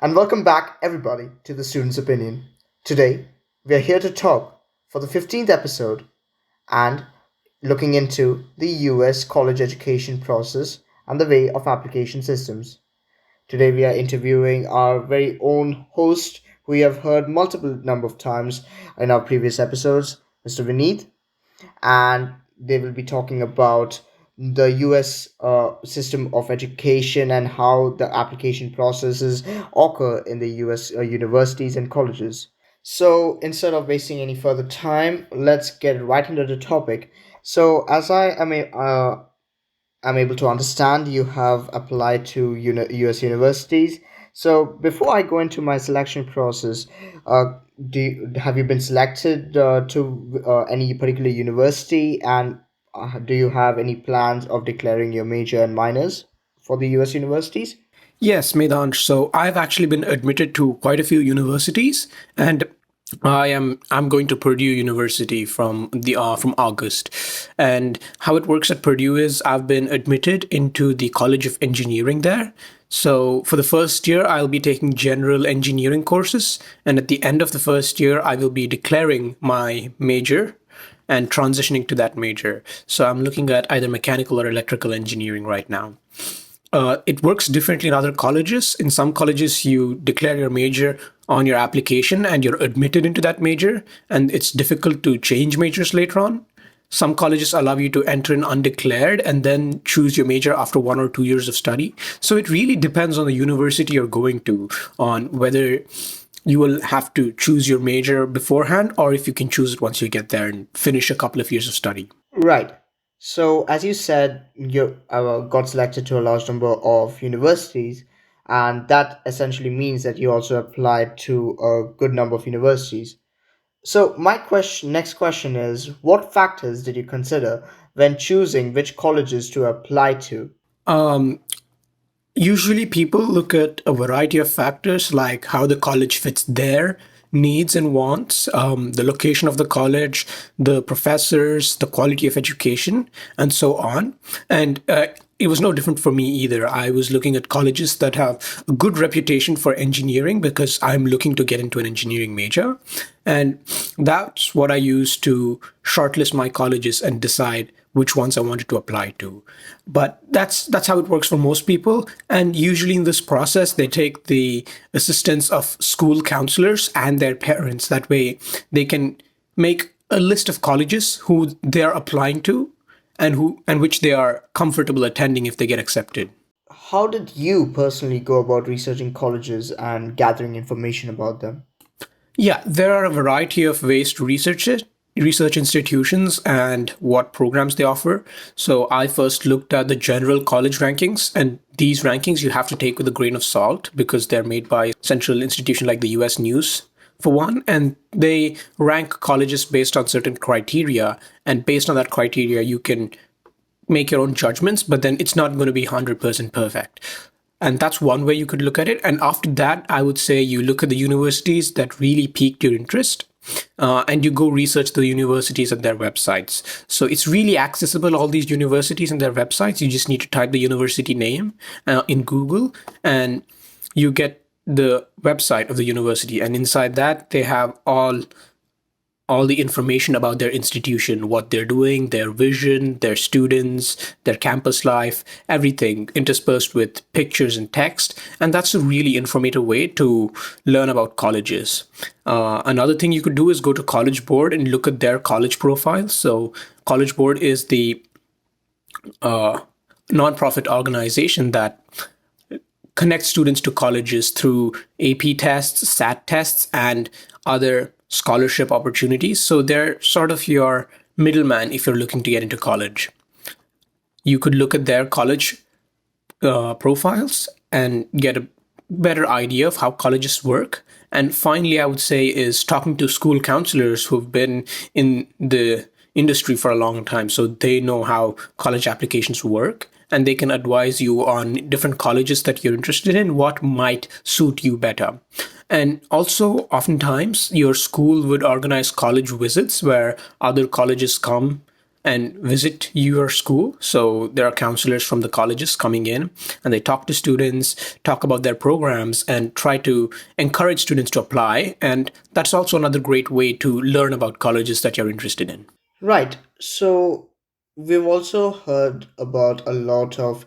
And welcome back, everybody, to the Student's Opinion. Today, we are here to talk for the 15th episode and looking into the US college education process and the way of application systems. Today, we are interviewing our very own host, who we have heard multiple number of times in our previous episodes, Mr. Vineet, and they will be talking about the US system of education and how the application processes occur in the US universities and colleges. So instead of wasting any further time, let's get right into the topic. So, as I'm able to understand, you have applied to US universities. So, before I go into my selection process, have you been selected to any particular university, and do you have any plans of declaring your major and minors for the US universities? Yes, Medhaansh. So I've actually been admitted to quite a few universities, and I'm going to Purdue University from August. And how it works at Purdue is I've been admitted into the College of Engineering there. So for the first year, I'll be taking general engineering courses, and at the end of the first year, I will be declaring my major and transitioning to that major. So I'm looking at either mechanical or electrical engineering right now. It works differently in other colleges. In some colleges, you declare your major on your application and you're admitted into that major, and it's difficult to change majors later on. Some colleges allow you to enter in undeclared and then choose your major after 1 or 2 years of study. So it really depends on the university you're going to, on whether you will have to choose your major beforehand or if you can choose it once you get there and finish a couple of years of study. Right. So, as you said, you got selected to a large number of universities, and that essentially means that you also applied to a good number of universities. So, my next question is, what factors did you consider when choosing which colleges to apply to? Um, Usually, people look at a variety of factors like how the college fits their needs and wants, the location of the college, the professors, the quality of education, and so on. And it was no different for me either. I was looking at colleges that have a good reputation for engineering because I'm looking to get into an engineering major. And that's what I used to shortlist my colleges and decide which ones I wanted to apply to. But that's how it works for most people. And usually in this process, they take the assistance of school counselors and their parents. That way they can make a list of colleges who they are applying to and which they are comfortable attending if they get accepted. How did you personally go about researching colleges and gathering information about them? Yeah, there are a variety of ways to research it, research institutions and what programs they offer. So I first looked at the general college rankings, and these rankings you have to take with a grain of salt because they're made by a central institution like the US News, for one, and they rank colleges based on certain criteria. And based on that criteria, you can make your own judgments, but then it's not going to be 100% perfect. And that's one way you could look at it. And after that, I would say you look at the universities that really piqued your interest. And you go research the universities and their websites. So it's really accessible, all these universities and their websites. You just need to type the university name in Google and you get the website of the university. And inside that, they have all the information about their institution, what they're doing, their vision, their students, their campus life, everything interspersed with pictures and text. And that's a really informative way to learn about colleges. Another thing you could do is go to College Board and look at their college profiles. So College Board is the nonprofit organization that connect students to colleges through AP tests, SAT tests, and other scholarship opportunities. So they're sort of your middleman if you're looking to get into college. You could look at their college profiles and get a better idea of how colleges work. And finally, I would say is talking to school counselors who've been in the industry for a long time. So they know how college applications work and they can advise you on different colleges that you're interested in, what might suit you better. And also, oftentimes, your school would organize college visits where other colleges come and visit your school. So there are counselors from the colleges coming in, and they talk to students, talk about their programs, and try to encourage students to apply. And that's also another great way to learn about colleges that you're interested in. Right. So we've also heard about a lot of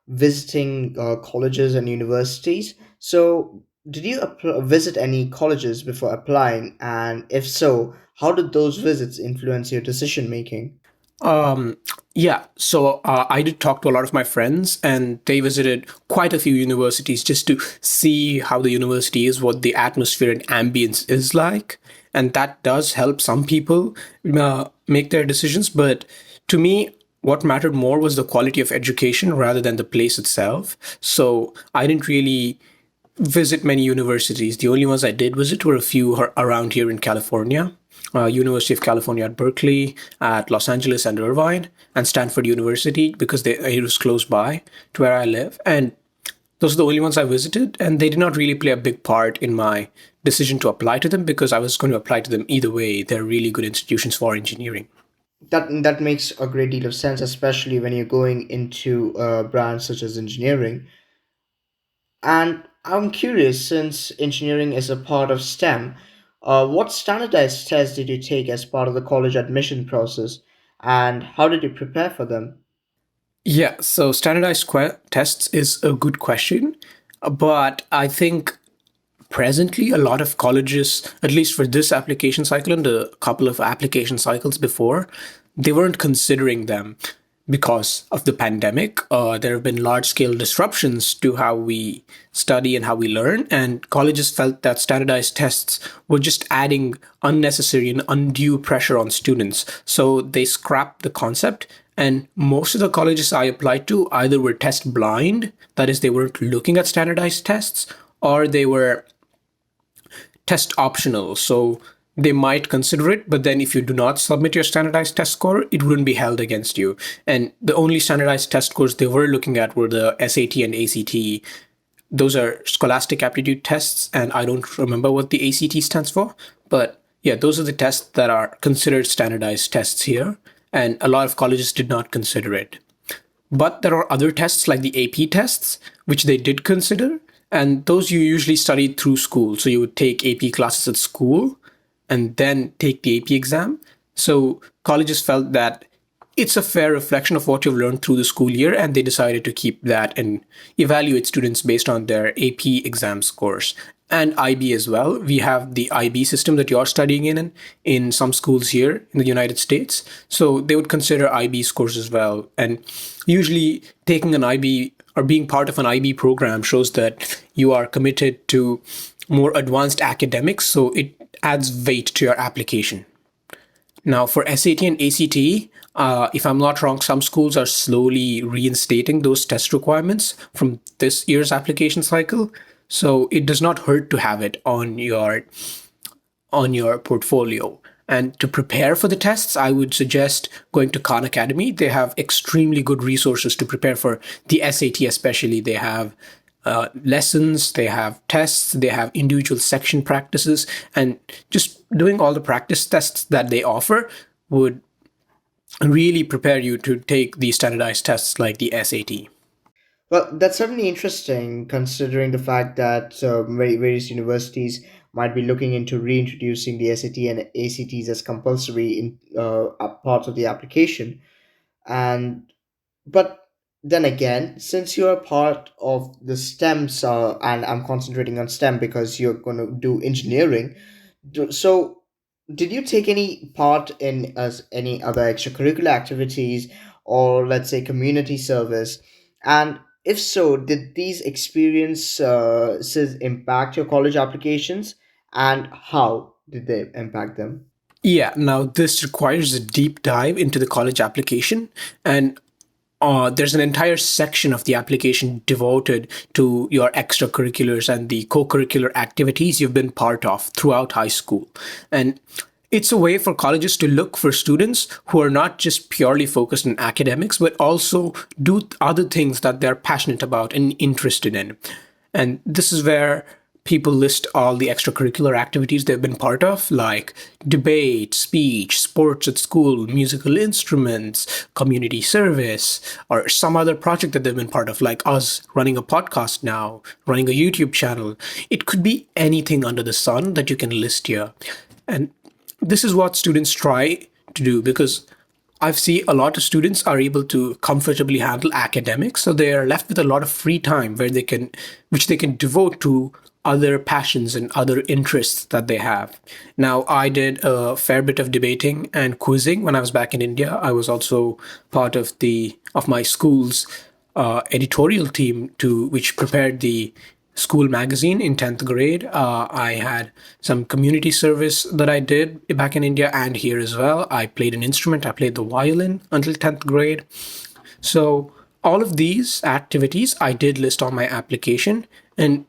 visiting colleges and universities. So did you visit any colleges before applying? And if so, how did those visits influence your decision making? Um, yeah, so I did talk to a lot of my friends, and they visited quite a few universities just to see how the university is, what the atmosphere and ambience is like. And that does help some people make their decisions. But to me, what mattered more was the quality of education rather than the place itself. So I didn't really visit many universities. The only ones I did visit were a few around here in California. University of California at Berkeley, at Los Angeles and Irvine, and Stanford University because it was close by to where I live. And those are the only ones I visited, and they did not really play a big part in my decision to apply to them because I was going to apply to them either way. They're really good institutions for engineering. That makes a great deal of sense, especially when you're going into a branch such as engineering. And I'm curious, since engineering is a part of STEM, what standardized tests did you take as part of the college admission process, and how did you prepare for them? Yeah, so standardized tests is a good question, but I think presently a lot of colleges, at least for this application cycle and a couple of application cycles before, they weren't considering them because of the pandemic. There have been large scale disruptions to how we study and how we learn, and colleges felt that standardized tests were just adding unnecessary and undue pressure on students. So they scrapped the concept. And most of the colleges I applied to either were test blind, that is, they weren't looking at standardized tests, or they were test optional. So they might consider it, but then if you do not submit your standardized test score, it wouldn't be held against you. And the only standardized test scores they were looking at were the SAT and ACT. Those are scholastic aptitude tests, and I don't remember what the ACT stands for. But yeah, those are the tests that are considered standardized tests here. And a lot of colleges did not consider it. But there are other tests like the AP tests, which they did consider. And those you usually studied through school. So you would take AP classes at school and then take the AP exam. So colleges felt that it's a fair reflection of what you've learned through the school year, and they decided to keep that and evaluate students based on their AP exam scores. And IB as well. We have the IB system that you're studying in some schools here in the United States. So they would consider IB scores as well. And usually taking an IB or being part of an IB program shows that you are committed to more advanced academics. So it adds weight to your application. Now, for SAT and ACT, if I'm not wrong, some schools are slowly reinstating those test requirements from this year's application cycle. So it does not hurt to have it on your portfolio. And to prepare for the tests, I would suggest going to Khan Academy. They have extremely good resources to prepare for the SAT, especially. They have lessons, they have tests, they have individual section practices, and just doing all the practice tests that they offer would really prepare you to take these standardized tests like the SAT. Well, that's certainly interesting considering the fact that various universities might be looking into reintroducing the SAT and ACTs as compulsory in parts of the application. And but then again, since you're part of the STEMs, and I'm concentrating on STEM because you're going to do engineering, so did you take any part in any other extracurricular activities or let's say community service? And if so, did these experiences impact your college applications, and how did they impact them? Yeah, now this requires a deep dive into the college application, and there's an entire section of the application devoted to your extracurriculars and the co curricular activities you've been part of throughout high school. And it's a way for colleges to look for students who are not just purely focused on academics, but also do other things that they're passionate about and interested in. And this is where people list all the extracurricular activities they've been part of, like debate, speech, sports at school, musical instruments, community service, or some other project that they've been part of, like us running a podcast now, running a YouTube channel. It could be anything under the sun that you can list here. And this is what students try to do, because I've seen a lot of students are able to comfortably handle academics, so they are left with a lot of free time which they can devote to other passions and other interests that they have. Now, I did a fair bit of debating and quizzing when I was back in India. I was also part of my school's editorial team to which prepared the school magazine in 10th grade. I had some community service that I did back in India and here as well. I played an instrument. I played the violin until 10th grade. So all of these activities I did list on my application. And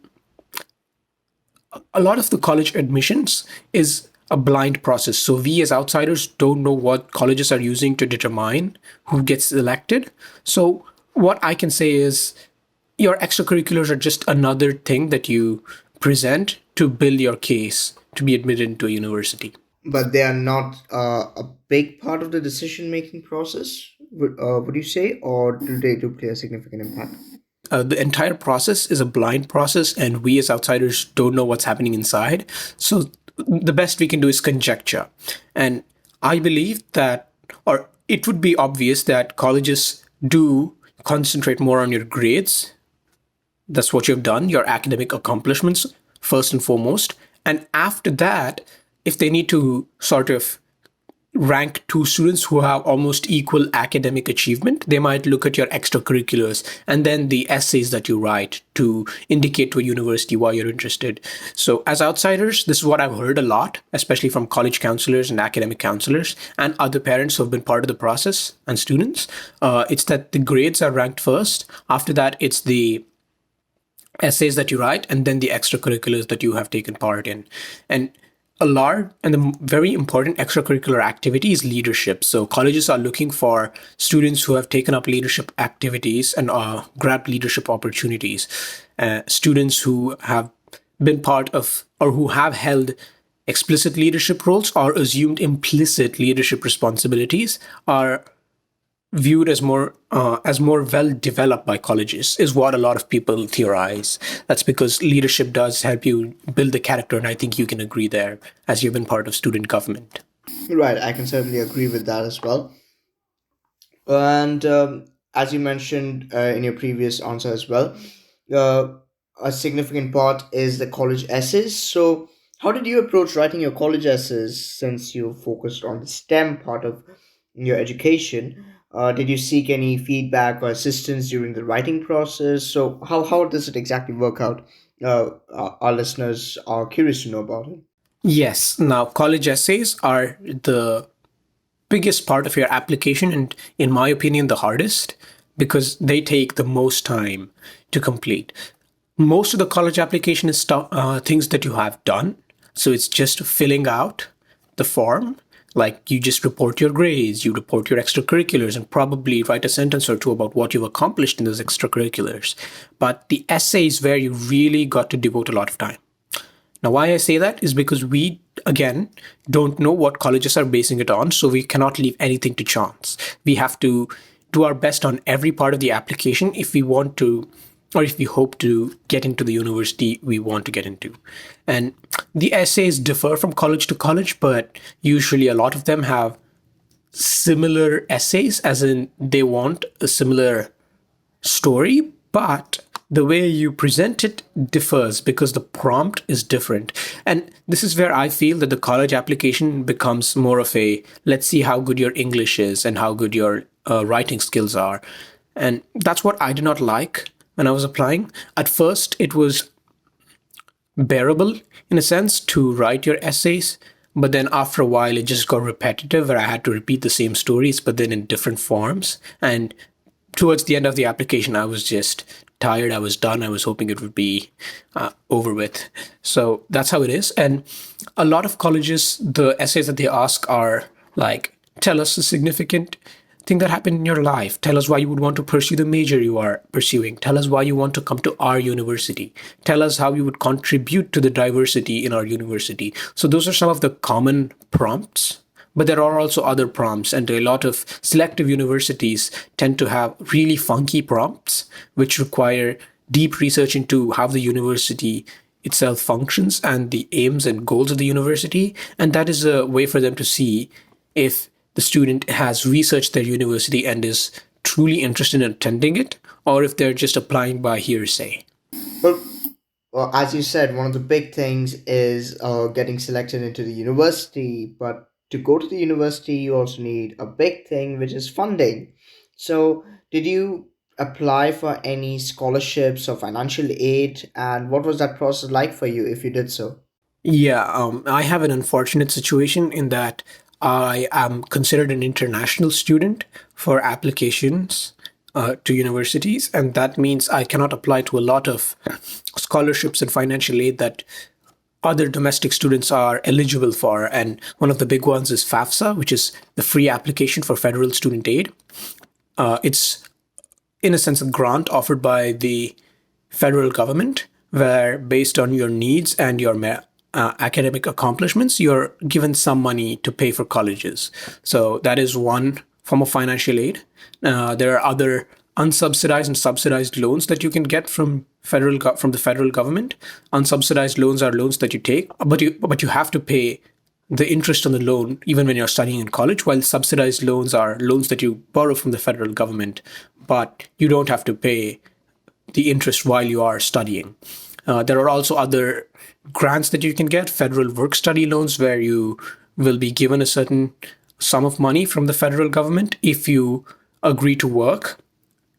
a lot of the college admissions is a blind process. So we as outsiders don't know what colleges are using to determine who gets elected. So what I can say is your extracurriculars are just another thing that you present to build your case to be admitted into a university. But they are not a big part of the decision making process, would you say, or do they do play a significant impact? The entire process is a blind process, and we as outsiders don't know what's happening inside. So the best we can do is conjecture. And I believe that, or it would be obvious that colleges do concentrate more on your grades. That's what you've done, your academic accomplishments, first and foremost. And after that, if they need to sort of rank two students who have almost equal academic achievement, they might look at your extracurriculars and then the essays that you write to indicate to a university why you're interested. So, as outsiders, this is what I've heard a lot, especially from college counselors and academic counselors and other parents who have been part of the process and students. It's that the grades are ranked first. After that, it's the essays that you write and then the extracurriculars that you have taken part in. And a large and a very important extracurricular activity is leadership. So colleges are looking for students who have taken up leadership activities and grabbed leadership opportunities. Students who have been part of or who have held explicit leadership roles or assumed implicit leadership responsibilities are viewed as more well developed by colleges, is what a lot of people theorize. That's because leadership does help you build the character, and I think you can agree there, as you've been part of student government. Right, I can certainly agree with that as well. And as you mentioned in your previous answer as well, uh, a significant part is the college essays. So, how did you approach writing your college essays since you focused on the STEM part of your education? Did you seek any feedback or assistance during the writing process? So, how does it exactly work out? Our listeners are curious to know about it. Yes, now college essays are the biggest part of your application, and in my opinion, the hardest because they take the most time to complete. Most of the college application is things that you have done. So it's just filling out the form. Like you just report your grades, you report your extracurriculars, and probably write a sentence or two about what you've accomplished in those extracurriculars. But the essay is where you really got to devote a lot of time. Now, why I say that is because we, again, don't know what colleges are basing it on, so we cannot leave anything to chance. We have to do our best on every part of the application if we want to, or if we hope to get into the university we want to get into. And the essays differ from college to college, but usually a lot of them have similar essays, as in they want a similar story, but the way you present it differs because the prompt is different. And this is where I feel that the college application becomes more of a let's see how good your English is and how good your writing skills are. And that's what I did not like when I was applying. At first, it was bearable in a sense to write your essays, but then after a while, it just got repetitive where I had to repeat the same stories, but then in different forms. And towards the end of the application, I was just tired. I was done. I was hoping it would be over with. So that's how it is. And a lot of colleges, the essays that they ask are like, tell us a significant thing that happened in your life. Tell us why you would want to pursue the major you are pursuing. Tell us why you want to come to our university. Tell us how you would contribute to the diversity in our university. So those are some of the common prompts. But there are also other prompts, and a lot of selective universities tend to have really funky prompts, which require deep research into how the university itself functions and the aims and goals of the university. And that is a way for them to see if the student has researched their university and is truly interested in attending it, or if they're just applying by hearsay. Well, well, as you said, one of the big things is getting selected into the university. But to go to the university, you also need a big thing, which is funding. So, did you apply for any scholarships or financial aid? And what was that process like for you if you did so? Yeah, I have an unfortunate situation in that I am considered an international student for applications to universities, and that means I cannot apply to a lot of scholarships and financial aid that other domestic students are eligible for. And one of the big ones is FAFSA, which is the free application for federal student aid. It's, in a sense, a grant offered by the federal government, where based on your needs and your academic accomplishments, you're given some money to pay for colleges. So that is one form of financial aid. There are other unsubsidized and subsidized loans that you can get from from the federal government. Unsubsidized loans are loans that you take, but you have to pay the interest on the loan even when you're studying in college, while subsidized loans are loans that you borrow from the federal government, but you don't have to pay the interest while you are studying. There are also other grants that you can get, federal work study loans, where you will be given a certain sum of money from the federal government if you agree to work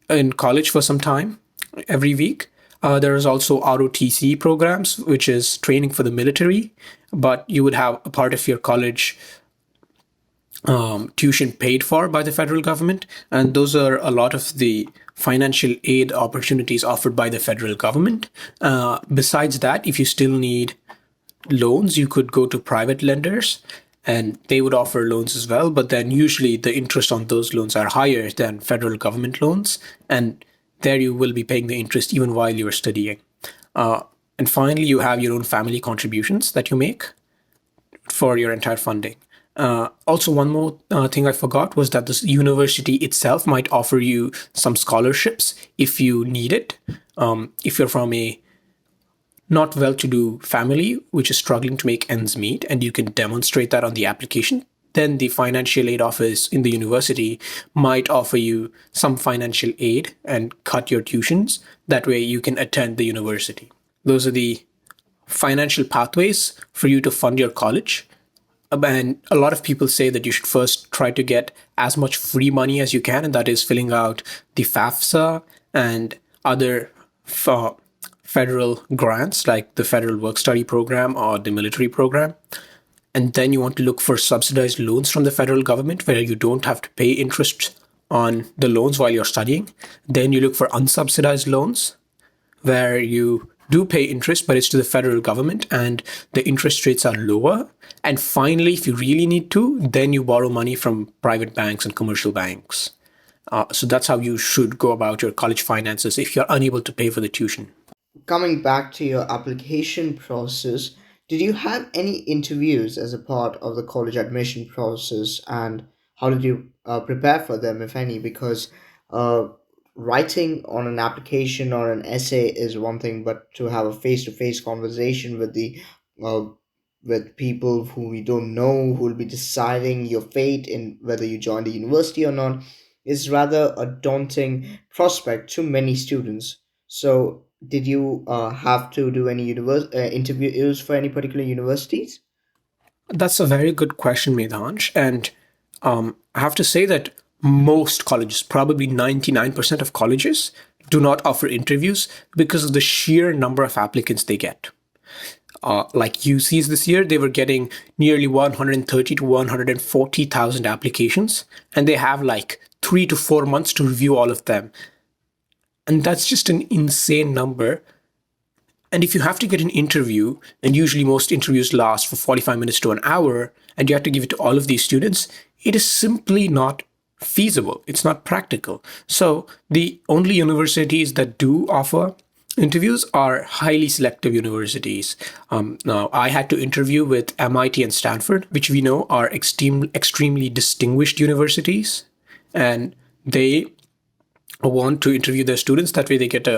in college for some time every week. There is also ROTC programs, which is training for the military, but you would have a part of your college tuition paid for by the federal government. And those are a lot of the financial aid opportunities offered by the federal government. Besides that, if you still need loans, you could go to private lenders and they would offer loans as well. But then usually the interest on those loans are higher than federal government loans. And there you will be paying the interest even while you're studying. And finally, you have your own family contributions that you make for your entire funding. Also, one more thing I forgot was that the university itself might offer you some scholarships if you need it. If you're from a not well-to-do family which is struggling to make ends meet, and you can demonstrate that on the application, then the financial aid office in the university might offer you some financial aid and cut your tuitions. That way you can attend the university. Those are the financial pathways for you to fund your college. And a lot of people say that you should first try to get as much free money as you can, and that is filling out the FAFSA and other federal grants like the Federal Work Study Program or the military program. And then you want to look for subsidized loans from the federal government where you don't have to pay interest on the loans while you're studying. Then you look for unsubsidized loans where you do pay interest, but it's to the federal government and the interest rates are lower. And finally, if you really need to, then you borrow money from private banks and commercial banks. So that's how you should go about your college finances if you're unable to pay for the tuition. Coming back to your application process, did you have any interviews as a part of the college admission process, and how did you prepare for them, if any? Because uh, writing on an application or an essay is one thing, but to have a face-to-face conversation with the uh, with people who we don't know, who will be deciding your fate in whether you join the university or not, is rather a daunting prospect to many students. So, did you have to do any interviews for any particular universities? That's a very good question, Medhansh. And I have to say that most colleges, probably 99% of colleges, do not offer interviews because of the sheer number of applicants they get. Like UCs this year, they were getting nearly 130 to 140,000 applications, and they have like 3 to 4 months to review all of them. And that's just an insane number. And if you have to get an interview, and usually most interviews last for 45 minutes to an hour, and you have to give it to all of these students, it is simply not feasible, it's not practical. So the only universities that do offer interviews are highly selective universities. Now, I had to interview with MIT and Stanford, which we know are extremely distinguished universities, and they want to interview their students. That way, they get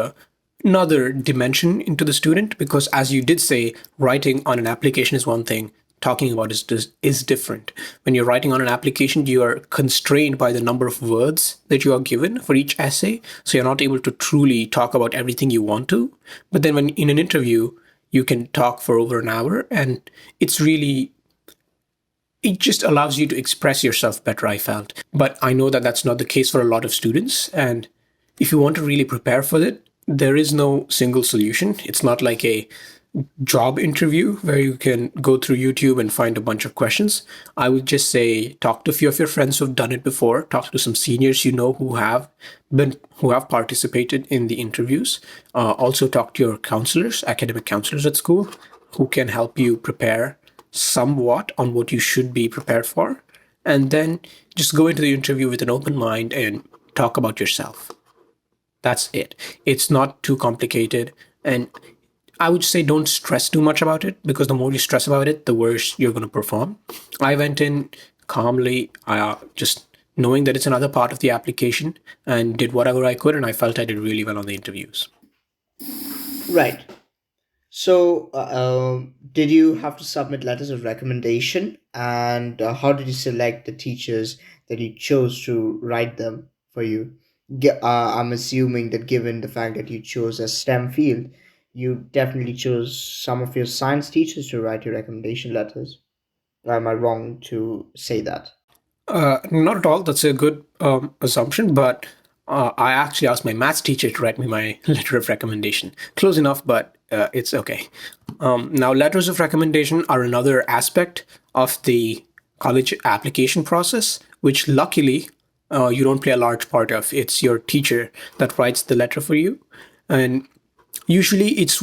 another dimension into the student. Because, as you did say, writing on an application is one thing. Talking about is different. When you're writing on an application, you are constrained by the number of words that you are given for each essay, so you're not able to truly talk about everything you want to. But then, when in an interview, you can talk for over an hour, and it's really it just allows you to express yourself better, I felt. But I know that that's not the case for a lot of students. And if you want to really prepare for it, there is no single solution. It's not like a job interview where you can go through YouTube and find a bunch of questions. I would just say talk to a few of your friends who've done it before, talk to some seniors you know who have participated in the interviews. Also talk to your counselors, academic counselors at school, who can help you prepare somewhat on what you should be prepared for. And then just go into the interview with an open mind and talk about yourself. That's it. It's not too complicated. And I would say don't stress too much about it, because the more you stress about it, the worse you're going to perform. I went in calmly, just knowing that it's another part of the application, and did whatever I could. And I felt I did really well on the interviews. Right. So, did you have to submit letters of recommendation? And how did you select the teachers that you chose to write them for you? I'm assuming that given the fact that you chose a STEM field, you definitely chose some of your science teachers to write your recommendation letters. Or am I wrong to say that? Not at all. That's a good assumption, but I actually asked my maths teacher to write me my letter of recommendation. Close enough, but it's okay. Now, letters of recommendation are another aspect of the college application process, which luckily you don't play a large part of. It's your teacher that writes the letter for you. And usually it's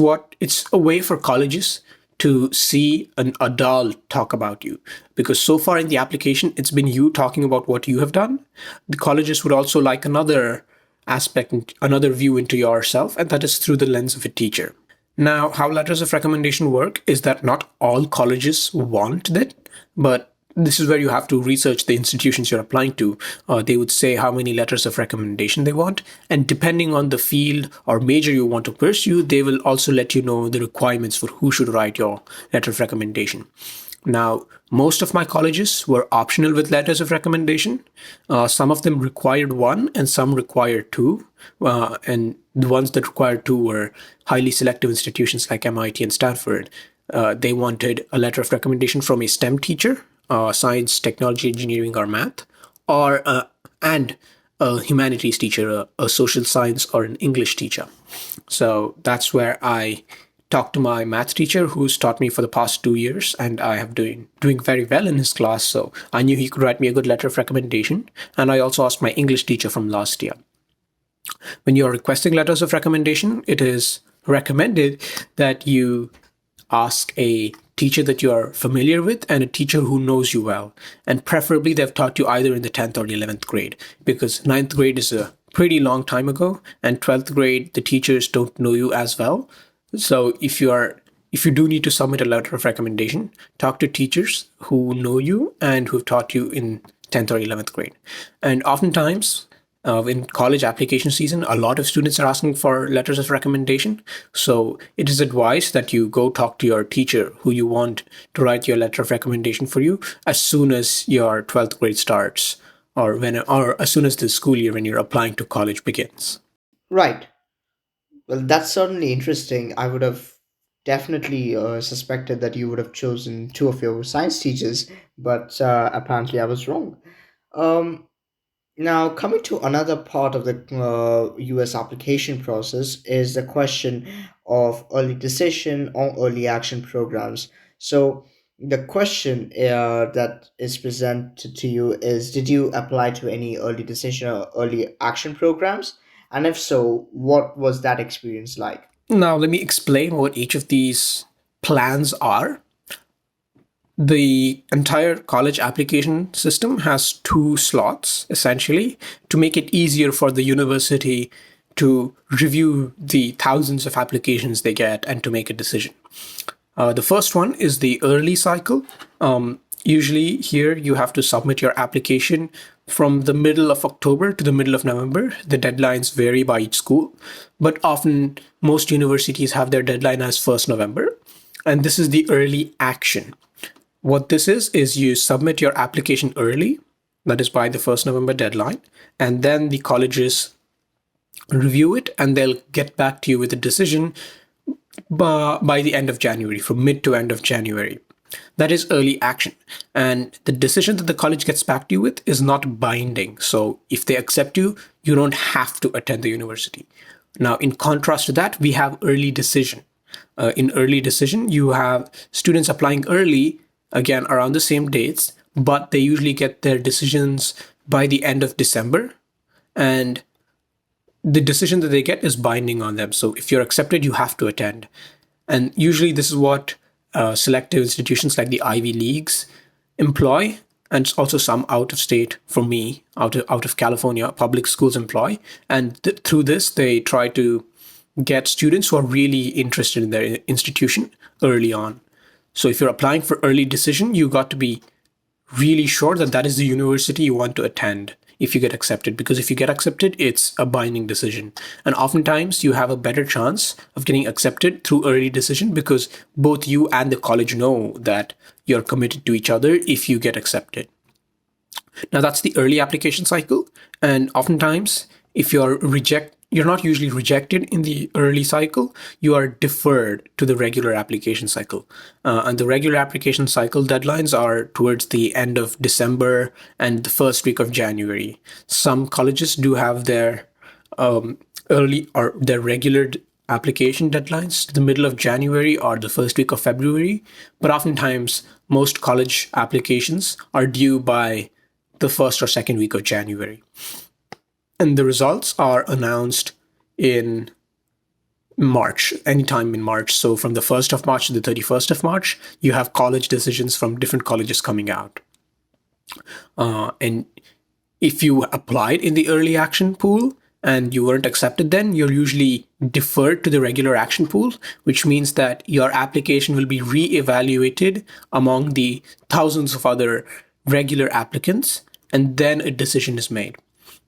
a way for colleges to see an adult talk about you, because so far in the application it's been you talking about what you have done. The colleges would also like another aspect, another view into yourself, and that is through the lens of a teacher. Now, how letters of recommendation work is that not all colleges want that, but this is where you have to research the institutions you're applying to. They would say how many letters of recommendation they want, and depending on the field or major you want to pursue, they will also let you know the requirements for who should write your letter of recommendation. Now, most of my colleges were optional with letters of recommendation. Some of them required one, and some required two. And the ones that required two were highly selective institutions like MIT and Stanford. They wanted a letter of recommendation from a STEM teacher, science, technology, engineering, or math, or and a humanities teacher, a social science, or an English teacher. So that's where I talked to my math teacher, who's taught me for the past 2 years, and I have doing very well in his class. So I knew he could write me a good letter of recommendation. And I also asked my English teacher from last year. When you're requesting letters of recommendation, it is recommended that you ask a teacher that you are familiar with and a teacher who knows you well. And preferably, they've taught you either in the 10th or the 11th grade, because ninth grade is a pretty long time ago, and 12th grade, the teachers don't know you as well. So if you do need to submit a letter of recommendation, talk to teachers who know you and who've taught you in 10th or 11th grade. And oftentimes, in college application season, a lot of students are asking for letters of recommendation. So it is advised that you go talk to your teacher who you want to write your letter of recommendation for you as soon as your 12th grade starts, or as soon as the school year when you're applying to college begins. Right. Well, that's certainly interesting. I would have definitely suspected that you would have chosen two of your science teachers, but apparently I was wrong. Um, Now, coming to another part of the US application process is the question of early decision or early action programs. So, the question that is presented to you is: did you apply to any early decision or early action programs? And if so, what was that experience like? Now, let me explain what each of these plans are. The entire college application system has two slots, essentially, to make it easier for the university to review the thousands of applications they get and to make a decision. The first one is the early cycle. Usually, here you have to submit your application from the middle of October to the middle of November. The deadlines vary by each school, but often most universities have their deadline as 1st November. And this is the early action. What this is you submit your application early, that is by the 1st November deadline, and then the colleges review it and they'll get back to you with a decision by the end of January, from mid to end of January. That is early action. And the decision that the college gets back to you with is not binding. So if they accept you, you don't have to attend the university. Now, in contrast to that, we have early decision. In early decision, you have students applying early, again, around the same dates, but they usually get their decisions by the end of December. And the decision that they get is binding on them. So if you're accepted, you have to attend. And usually this is what selective institutions like the Ivy Leagues employ, and also some out of state, for me, out of California, public schools employ. And through this, they try to get students who are really interested in their institution early on. So if you're applying for early decision, you got to be really sure that that is the university you want to attend if you get accepted. Because if you get accepted, it's a binding decision. And oftentimes you have a better chance of getting accepted through early decision because both you and the college know that you're committed to each other if you get accepted. Now that's the early application cycle. And oftentimes, if you're not usually rejected in the early cycle, you are deferred to the regular application cycle. And the regular application cycle deadlines are towards the end of December and the first week of January. Some colleges do have their early or their regular application deadlines to the middle of January or the first week of February. But oftentimes, most college applications are due by the first or second week of January. And the results are announced in March, anytime in March. So from the 1st of March to the 31st of March, you have college decisions from different colleges coming out. And if you applied in the early action pool and you weren't accepted, then you're usually deferred to the regular action pool, which means that your application will be re-evaluated among the thousands of other regular applicants, and then a decision is made.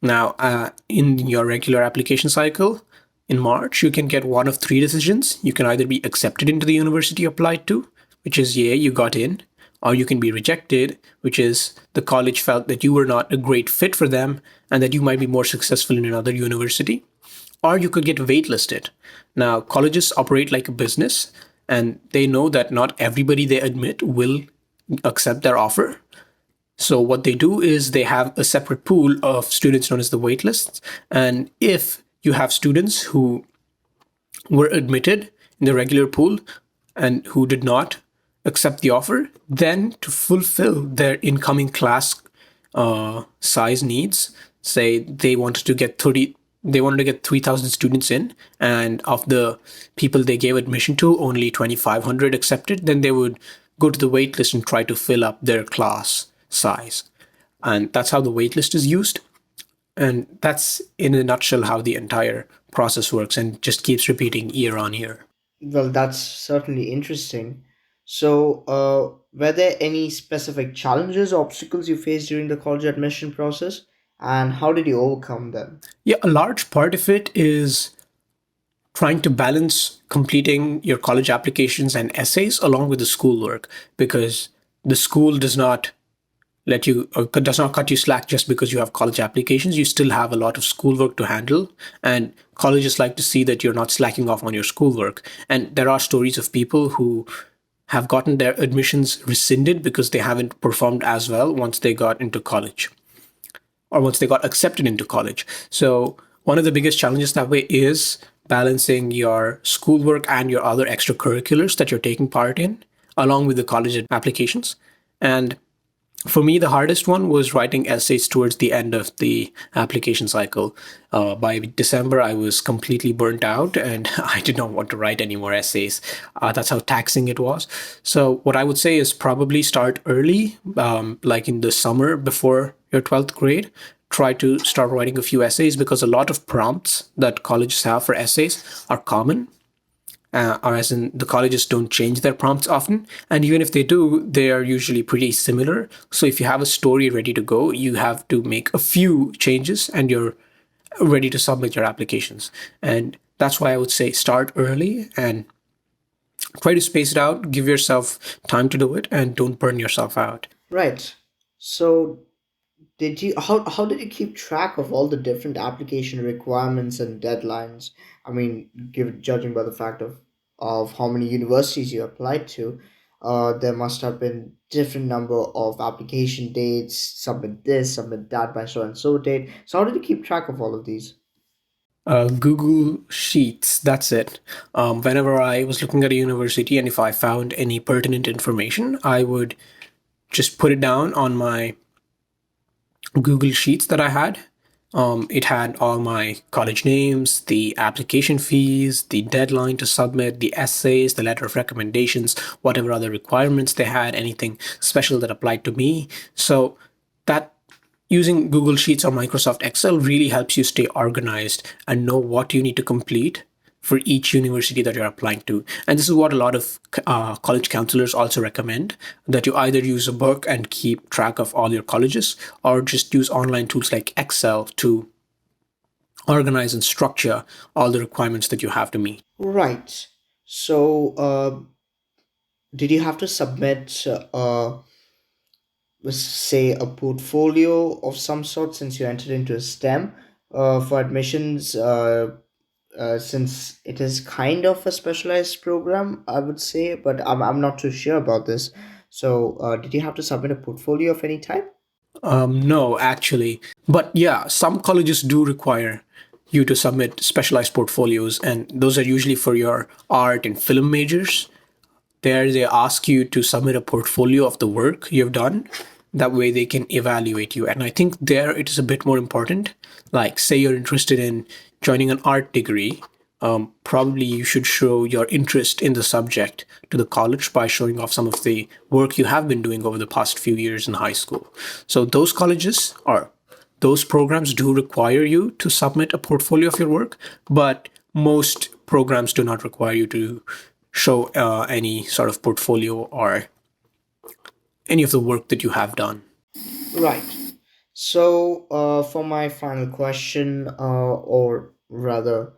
Now, in your regular application cycle, in March, you can get one of three decisions. You can either be accepted into the university you applied to, which is, yeah, you got in, or you can be rejected, which is the college felt that you were not a great fit for them and that you might be more successful in another university, or you could get waitlisted. Now, colleges operate like a business, and they know that not everybody they admit will accept their offer. So what they do is they have a separate pool of students known as the waitlists. And if you have students who were admitted in the regular pool and who did not accept the offer, then to fulfill their incoming class size needs, say they wanted to get 3,000 students in, and of the people they gave admission to, only 2,500 accepted, then they would go to the waitlist and try to fill up their class size. And that's how the waitlist is used. And that's in a nutshell how the entire process works, and just keeps repeating year on year. Well, that's certainly interesting. So, were there any specific challenges or obstacles you faced during the college admission process, and how did you overcome them? Yeah, a large part of it is trying to balance completing your college applications and essays along with the schoolwork, because the school does not cut you slack just because you have college applications. You still have a lot of schoolwork to handle, and colleges like to see that you're not slacking off on your schoolwork. And there are stories of people who have gotten their admissions rescinded because they haven't performed as well once they got into college, or once they got accepted into college. So one of the biggest challenges that way is balancing your schoolwork and your other extracurriculars that you're taking part in, along with the college applications. And For me, the hardest one was writing essays towards the end of the application cycle. By December, I was completely burnt out and I did not want to write any more essays. That's how taxing it was. So, what I would say is probably start early, like in the summer before your 12th grade. Try to start writing a few essays because a lot of prompts that colleges have for essays are common, or as in the colleges don't change their prompts often. And even if they do, they are usually pretty similar. So if you have a story ready to go, you have to make a few changes and you're ready to submit your applications. And that's why I would say start early and try to space it out, give yourself time to do it, and don't burn yourself out. Right. So did you how did you keep track of all the different application requirements and deadlines? I mean, judging by the fact of how many universities you applied to, there must have been different number of application dates. Submit this, submit that by so and so date. So how did you keep track of all of these? Google Sheets, that's it. Whenever I was looking at a university and if I found any pertinent information, I would just put it down on my Google Sheets that I had. It had all my college names, the application fees, the deadline to submit, the essays, the letter of recommendations, whatever other requirements they had, anything special that applied to me. So that using Google Sheets or Microsoft Excel really helps you stay organized and know what you need to complete for each university that you're applying to. And this is what a lot of college counselors also recommend, that you either use a book and keep track of all your colleges or just use online tools like Excel to organize and structure all the requirements that you have to meet. Right. So, did you have to submit, say, a portfolio of some sort since you entered into a STEM for admissions? Since it is kind of a specialized program, I would say, but I'm not too sure about this. So, did you have to submit a portfolio of any type? No, actually. But yeah, some colleges do require you to submit specialized portfolios, and those are usually for your art and film majors. There, they ask you to submit a portfolio of the work you've done. That way, they can evaluate you. And I think there it is a bit more important. Like, say you're interested in joining an art degree, probably you should show your interest in the subject to the college by showing off some of the work you have been doing over the past few years in high school. So, those colleges or those programs do require you to submit a portfolio of your work, but most programs do not require you to show any sort of portfolio or any of the work that you have done. Right. So, for my final question, or rather,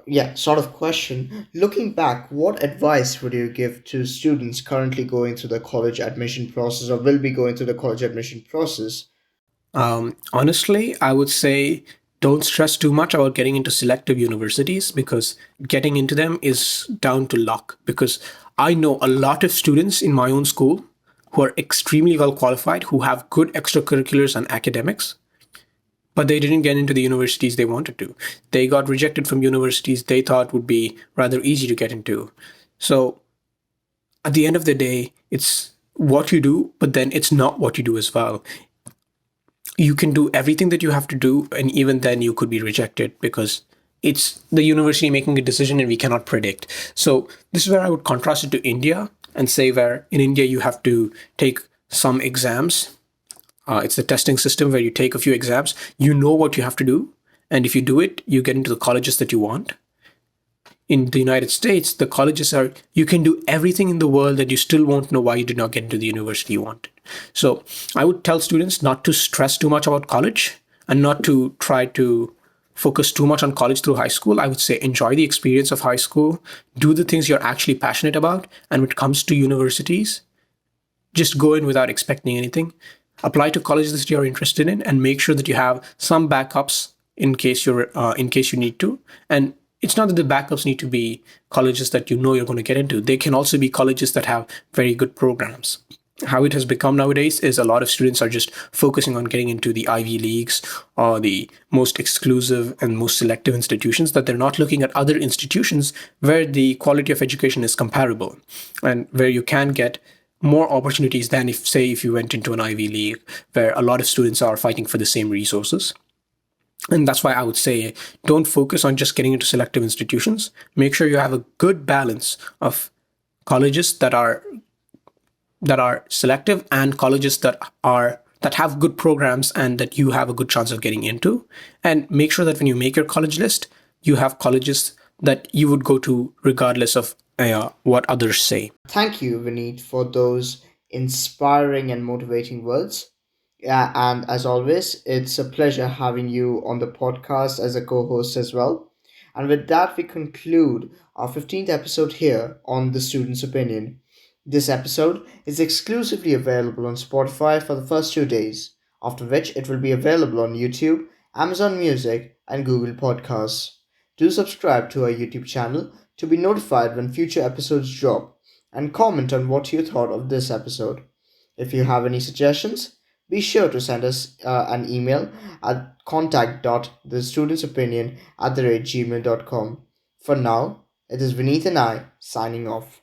yeah, sort of question, looking back, what advice would you give to students currently going through the college admission process or will be going through the college admission process? Honestly, I would say don't stress too much about getting into selective universities because getting into them is down to luck. Because I know a lot of students in my own school who are extremely well qualified, who have good extracurriculars and academics, but they didn't get into the universities they wanted to. They got rejected from universities they thought would be rather easy to get into. So at the end of the day, it's what you do, but then it's not what you do as well. You can do everything that you have to do, and even then you could be rejected because it's the university making a decision and we cannot predict. So this is where I would contrast it to India and say where in India you have to take some exams. It's a testing system where you take a few exams, you know what you have to do, and if you do it, you get into the colleges that you want. In the United States, the colleges are, you can do everything in the world that you still won't know why you did not get into the university you wanted. So I would tell students not to stress too much about college and not to try to focus too much on college through high school. I would say enjoy the experience of high school, do the things you're actually passionate about. And when it comes to universities, just go in without expecting anything. Apply to colleges that you're interested in and make sure that you have some backups in case you need to. And it's not that the backups need to be colleges that you know you're going to get into. They can also be colleges that have very good programs. How it has become nowadays is a lot of students are just focusing on getting into the Ivy Leagues or the most exclusive and most selective institutions, that they're not looking at other institutions where the quality of education is comparable and where you can get more opportunities than if, say, if you went into an Ivy League where a lot of students are fighting for the same resources. And that's why I would say don't focus on just getting into selective institutions. Make sure you have a good balance of colleges that are selective and colleges that have good programs and that you have a good chance of getting into. And make sure that when you make your college list, you have colleges that you would go to regardless of what others say. Thank you, Vineet, for those inspiring and motivating words. Yeah, and as always, it's a pleasure having you on the podcast as a co host as well. And with that, we conclude our 15th episode here on The Student's Opinion. This episode is exclusively available on Spotify for the first 2 days, after which it will be available on YouTube, Amazon Music, and Google Podcasts. Do subscribe to our YouTube channel to be notified when future episodes drop, and comment on what you thought of this episode. If you have any suggestions, be sure to send us an email at contact.thestudentsopinion@gmail.com. For now, it is Vineet and I signing off.